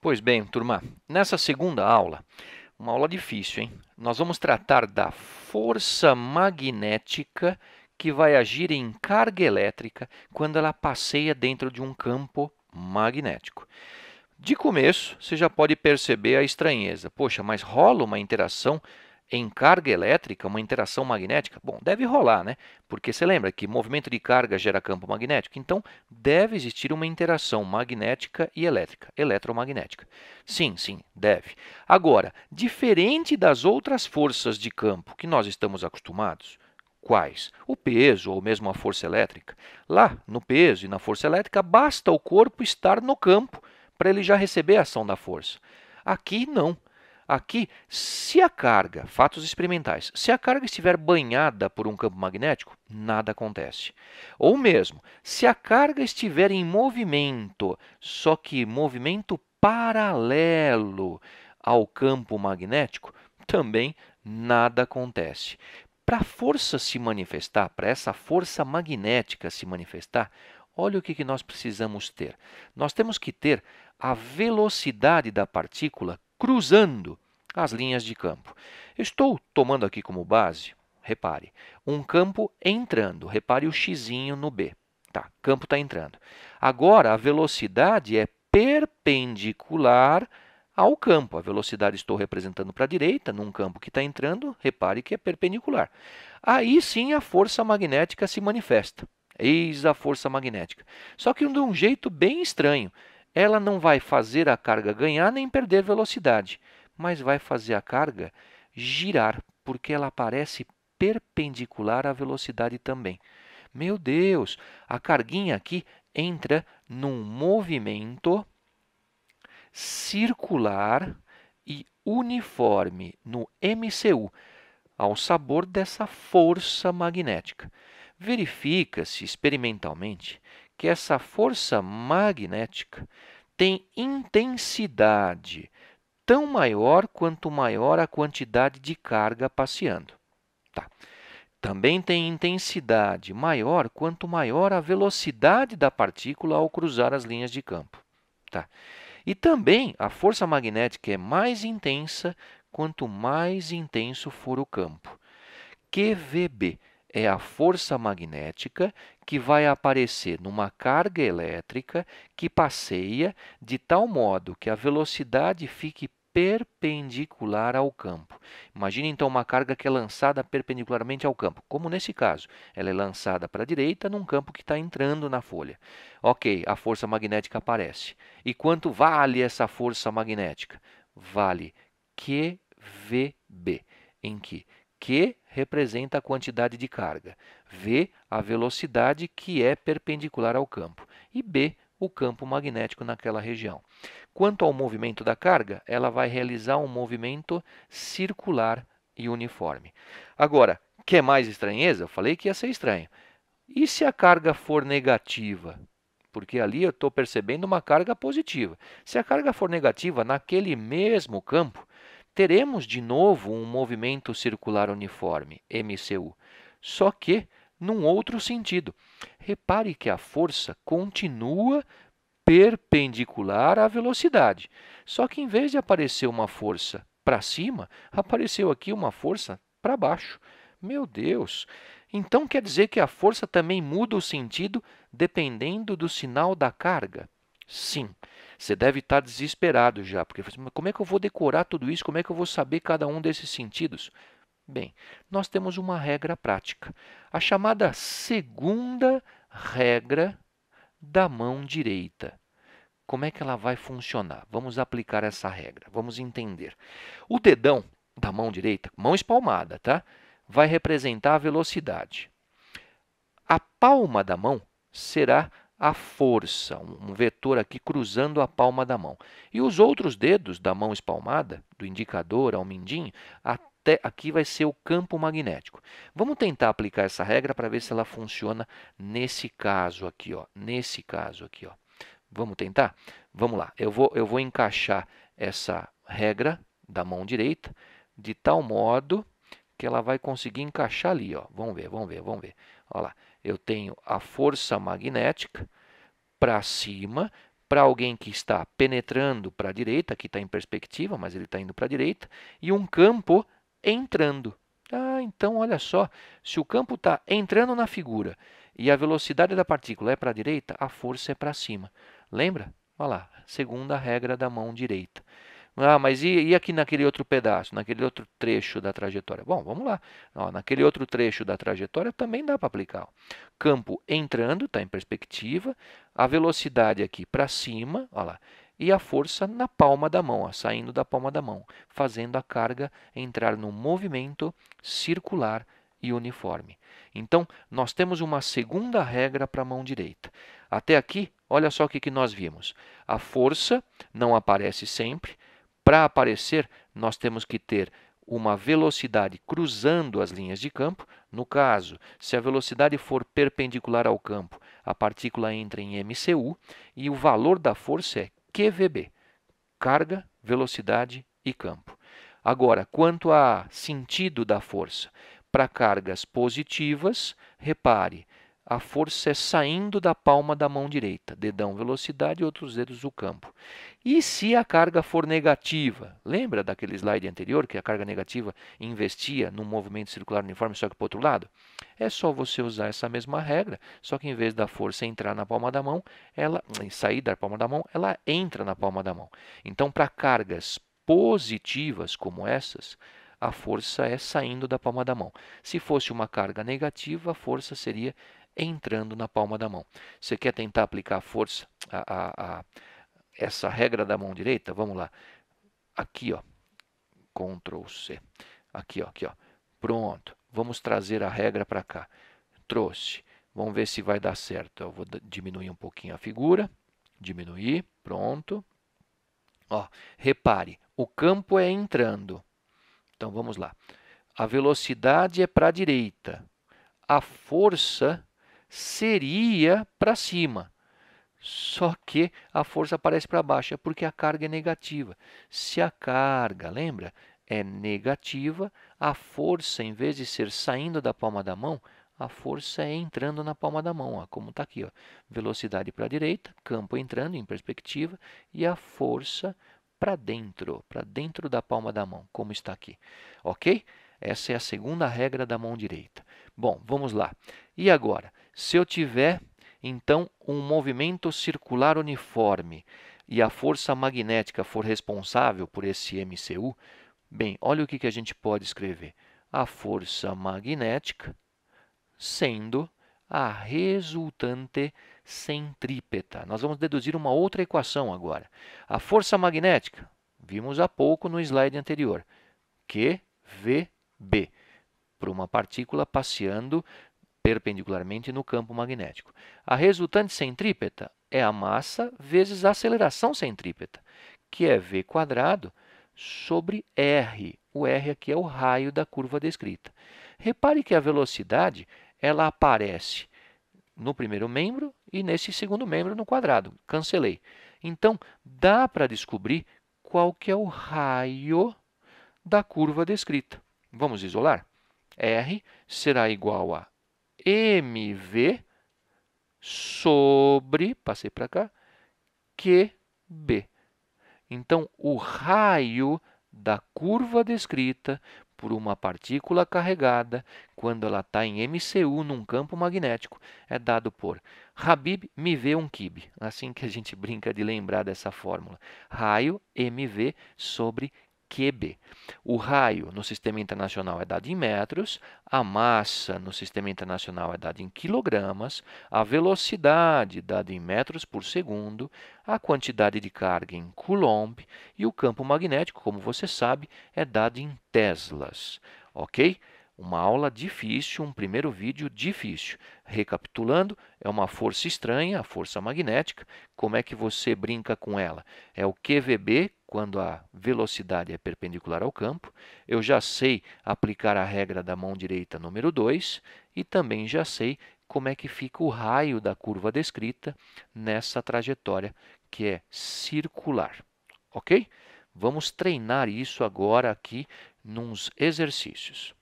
Pois bem, turma, nessa segunda aula, uma aula difícil, hein? Nós vamos tratar da força magnética que vai agir em carga elétrica quando ela passeia dentro de um campo magnético. De começo, você já pode perceber a estranheza. Poxa, mas rola uma interação em carga elétrica, uma interação magnética? Bom, deve rolar, né? Porque você lembra que movimento de carga gera campo magnético? Então, deve existir uma interação magnética e elétrica, eletromagnética. Sim, sim, deve. Agora, diferente das outras forças de campo que nós estamos acostumados, quais? O peso ou mesmo a força elétrica. Lá, no peso e na força elétrica, basta o corpo estar no campo para ele já receber a ação da força. Aqui, não. Aqui, se a carga, fatos experimentais, se a carga estiver banhada por um campo magnético, nada acontece. Ou mesmo, se a carga estiver em movimento, só que movimento paralelo ao campo magnético, também nada acontece. Para a força se manifestar, para essa força magnética se manifestar, olha o que nós precisamos ter. Nós temos que ter a velocidade da partícula cruzando as linhas de campo. Estou tomando aqui como base, repare, um campo entrando. Repare o xizinho no B. Tá, campo está entrando. Agora, a velocidade é perpendicular ao campo. A velocidade estou representando para a direita, num campo que está entrando, repare que é perpendicular. Aí sim a força magnética se manifesta. Eis a força magnética. Só que de um jeito bem estranho. Ela não vai fazer a carga ganhar nem perder velocidade, mas vai fazer a carga girar, porque ela aparece perpendicular à velocidade também. Meu Deus, a carguinha aqui entra num movimento circular e uniforme no MCU, ao sabor dessa força magnética. Verifica-se experimentalmente que essa força magnética tem intensidade tão maior quanto maior a quantidade de carga passeando. Tá. Também tem intensidade maior quanto maior a velocidade da partícula ao cruzar as linhas de campo. Tá. E também a força magnética é mais intensa quanto mais intenso for o campo. QVB é a força magnética que vai aparecer numa carga elétrica que passeia de tal modo que a velocidade fique perpendicular ao campo. Imagine então uma carga que é lançada perpendicularmente ao campo, como nesse caso. Ela é lançada para a direita num campo que está entrando na folha. Ok, a força magnética aparece. E quanto vale essa força magnética? Vale QVB, em que Q representa a quantidade de carga, V a velocidade que é perpendicular ao campo e B o campo magnético naquela região. Quanto ao movimento da carga, ela vai realizar um movimento circular e uniforme. Agora, quer mais estranheza? Eu falei que ia ser estranho. E se a carga for negativa? Porque ali eu estou percebendo uma carga positiva. Se a carga for negativa naquele mesmo campo, teremos de novo um movimento circular uniforme, MCU, só que num outro sentido. Repare que a força continua perpendicular à velocidade, só que em vez de aparecer uma força para cima, apareceu aqui uma força para baixo. Meu Deus! Então quer dizer que a força também muda o sentido dependendo do sinal da carga? Sim. Você deve estar desesperado já, porque como é que eu vou decorar tudo isso? Como é que eu vou saber cada um desses sentidos? Bem, nós temos uma regra prática, a chamada segunda regra da mão direita. Como é que ela vai funcionar? Vamos aplicar essa regra, vamos entender. O dedão da mão direita, mão espalmada, tá? Vai representar a velocidade. A palma da mão será a força, um vetor aqui cruzando a palma da mão. E os outros dedos da mão espalmada, do indicador ao mindinho, até aqui vai ser o campo magnético. Vamos tentar aplicar essa regra para ver se ela funciona nesse caso aqui, ó. Nesse caso aqui, ó. Vamos tentar? Vamos lá. Eu vou encaixar essa regra da mão direita de tal modo que ela vai conseguir encaixar ali, ó. Vamos ver, vamos ver, vamos ver. Olha lá, eu tenho a força magnética para cima para alguém que está penetrando para a direita, aqui está em perspectiva, mas ele está indo para a direita, e um campo entrando. Ah, então olha só, se o campo está entrando na figura e a velocidade da partícula é para a direita, a força é para cima. Lembra? Olha lá, segunda regra da mão direita. Ah, mas e aqui naquele outro pedaço, naquele outro trecho da trajetória? Bom, vamos lá. Ó, naquele outro trecho da trajetória também dá para aplicar. Ó. Campo entrando, está em perspectiva, a velocidade aqui para cima, olha lá, e a força na palma da mão, ó, saindo da palma da mão, fazendo a carga entrar no movimento circular e uniforme. Então, nós temos uma segunda regra para a mão direita. Até aqui, olha só o que nós vimos. A força não aparece sempre. Para aparecer, nós temos que ter uma velocidade cruzando as linhas de campo. No caso, se a velocidade for perpendicular ao campo, a partícula entra em MCU e o valor da força é QVB, carga, velocidade e campo. Agora, quanto a sentido da força, para cargas positivas, repare, a força é saindo da palma da mão direita, dedão velocidade e outros dedos o campo. E se a carga for negativa? Lembra daquele slide anterior que a carga negativa investia no movimento circular uniforme, só que para o outro lado? É só você usar essa mesma regra, só que em vez da força entrar na palma da mão, ela sair da palma da mão, ela entra na palma da mão. Então, para cargas positivas como essas, a força é saindo da palma da mão. Se fosse uma carga negativa, a força seria entrando na palma da mão. Você quer tentar aplicar a força, essa regra da mão direita? Vamos lá. Aqui, ó, Ctrl C. Aqui, ó. Pronto. Vamos trazer a regra para cá. Trouxe. Vamos ver se vai dar certo. Eu vou diminuir um pouquinho a figura. Diminuir. Pronto. Ó, repare, o campo é entrando. Então, vamos lá. A velocidade é para a direita. A força seria para cima. Só que a força aparece para baixo, é porque a carga é negativa. Se a carga, lembra, é negativa, a força, em vez de ser saindo da palma da mão, a força é entrando na palma da mão, ó, como está aqui. Ó. Velocidade para a direita, campo entrando em perspectiva, e a força para dentro da palma da mão, como está aqui. Ok? Essa é a segunda regra da mão direita. Bom, vamos lá. E agora, se eu tiver então um movimento circular uniforme e a força magnética for responsável por esse MCU, bem, olha o que a gente pode escrever. A força magnética sendo a resultante centrípeta. Nós vamos deduzir uma outra equação agora. A força magnética, vimos há pouco no slide anterior, QVB, para uma partícula passeando perpendicularmente no campo magnético. A resultante centrípeta é a massa vezes a aceleração centrípeta, que é v quadrado sobre r. O r aqui é o raio da curva descrita. Repare que a velocidade ela aparece no primeiro membro e nesse segundo membro no quadrado. Cancelei. Então, dá para descobrir qual que é o raio da curva descrita. Vamos isolar? R será igual a mv sobre, passei para cá, QB. Então, o raio da curva descrita por uma partícula carregada, quando ela está em MCU num campo magnético, é dado por Habib mv 1 kib. Assim que a gente brinca de lembrar dessa fórmula. Raio mv sobre QB. O raio no Sistema Internacional é dado em metros, a massa no Sistema Internacional é dada em quilogramas, a velocidade dada em metros por segundo, a quantidade de carga em coulomb e o campo magnético, como você sabe, é dado em teslas. Ok? Uma aula difícil, um primeiro vídeo difícil. Recapitulando, é uma força estranha, a força magnética. Como é que você brinca com ela? É o QVB, quando a velocidade é perpendicular ao campo. Eu já sei aplicar a regra da mão direita número 2 e também já sei como é que fica o raio da curva descrita nessa trajetória que é circular. Ok? Vamos treinar isso agora aqui nos exercícios.